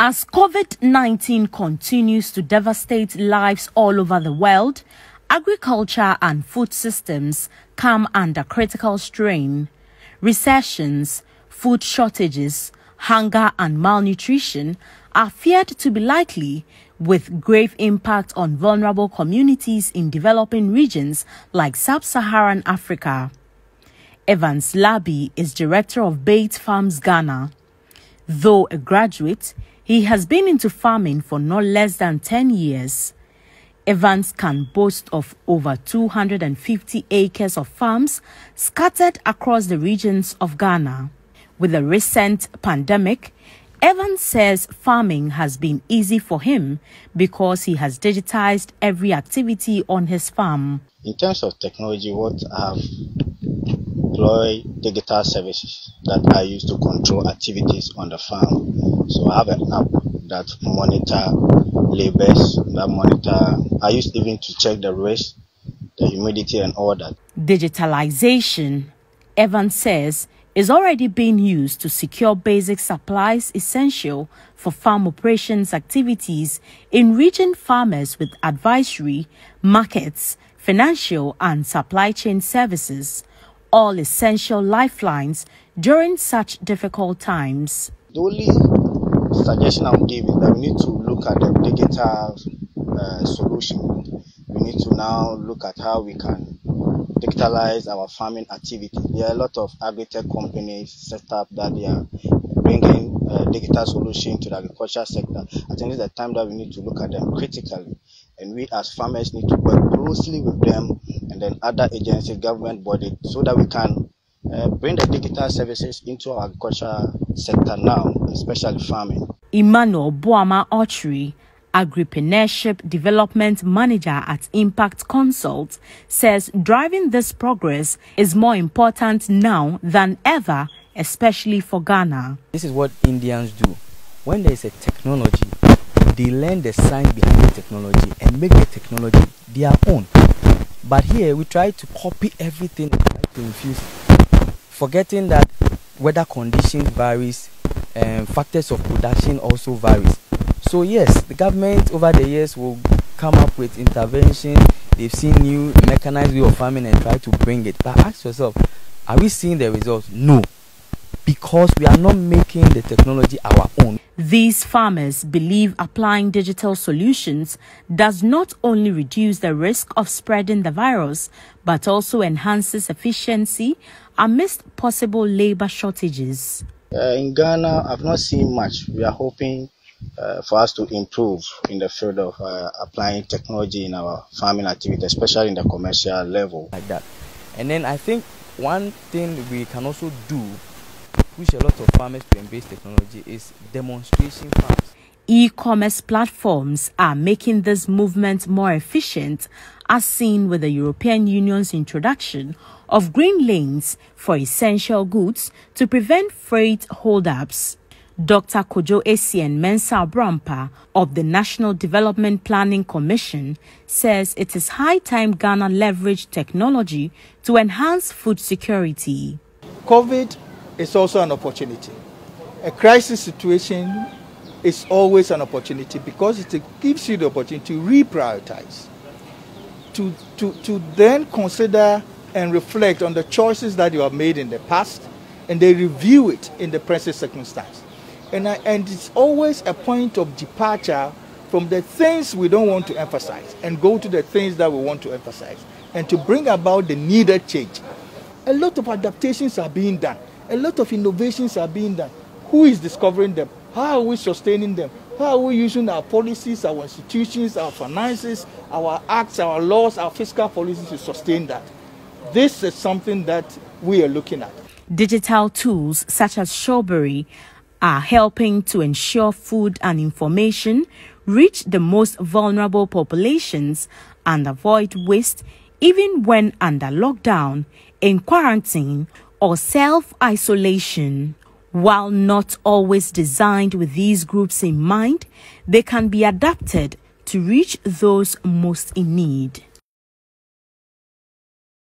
As COVID-19 continues to devastate lives all over the world, agriculture and food systems come under critical strain. Recessions, food shortages, hunger and malnutrition are feared to be likely, with grave impact on vulnerable communities in developing regions like Sub-Saharan Africa. Evans Labi is director of Bait Farms Ghana. Though a graduate, he has been into farming for not less than 10 years. Evans can boast of over 250 acres of farms scattered across the regions of Ghana. With the recent pandemic, Evans says farming has been easy for him because he has digitized every activity on his farm. In terms of technology, what I have deployed digital services that I use to control activities on the farm. So I have an app that monitor labors, I use even to check the risk, the humidity and all that. Digitalization, Evans says, is already being used to secure basic supplies essential for farm operations activities in reaching farmers with advisory, markets, financial and supply chain services, all essential lifelines during such difficult times. The only suggestion I would give is that we need to look at the digital solution. We need to now look at how we can digitalize our farming activity. There are a lot of agri-tech companies set up that they are bringing digital solution to the agriculture sector. I think it's the time that we need to look at them critically. And we as farmers need to work closely with them and then other agencies, government bodies, so that we can bring the digital services into our agriculture sector now, especially farming. Emmanuel Boama Ochri, Agripreneurship Development Manager at Impact Consult, says driving this progress is more important now than ever, especially for Ghana. This is what Indians do. When there is a technology, they learn the science behind the technology and make the technology their own. But here we try to copy everything and try to infuse it, forgetting that weather conditions varies and factors of production also varies. So yes, the government over the years will come up with intervention. They've seen new mechanized way of farming and try to bring it. But ask yourself, are we seeing the results? No, because we are not making the technology our own. These farmers believe applying digital solutions does not only reduce the risk of spreading the virus, but also enhances efficiency amidst possible labor shortages. In Ghana, I've not seen much. We are hoping for us to improve in the field of applying technology in our farming activity, especially in the commercial level. Like that. And then I think one thing we can also do, push a lot of farmers to embrace technology, is demonstration farms. E-commerce platforms are making this movement more efficient, as seen with the European Union's introduction of green lanes for essential goods to prevent freight holdups. Dr. Kojo Essien Mensah Brampa of the National Development Planning Commission says it is high time Ghana leveraged technology to enhance food security. COVID is also an opportunity. A crisis situation is always an opportunity because it gives you the opportunity to reprioritize, to then consider and reflect on the choices that you have made in the past, and they review it in the present circumstance. And it's always a point of departure from the things we don't want to emphasize and go to the things that we want to emphasize, and to bring about the needed change. A lot of adaptations are being done. A lot of innovations are being done. Who is discovering them? How are we sustaining them? How are we using our policies, our institutions, our finances, our acts, our laws, our fiscal policies to sustain that? This is something that we are looking at. Digital tools such as Shawberry are helping to ensure food and information reach the most vulnerable populations and avoid waste, even when under lockdown, in quarantine, or self-isolation. While not always designed with these groups in mind, they can be adapted to reach those most in need.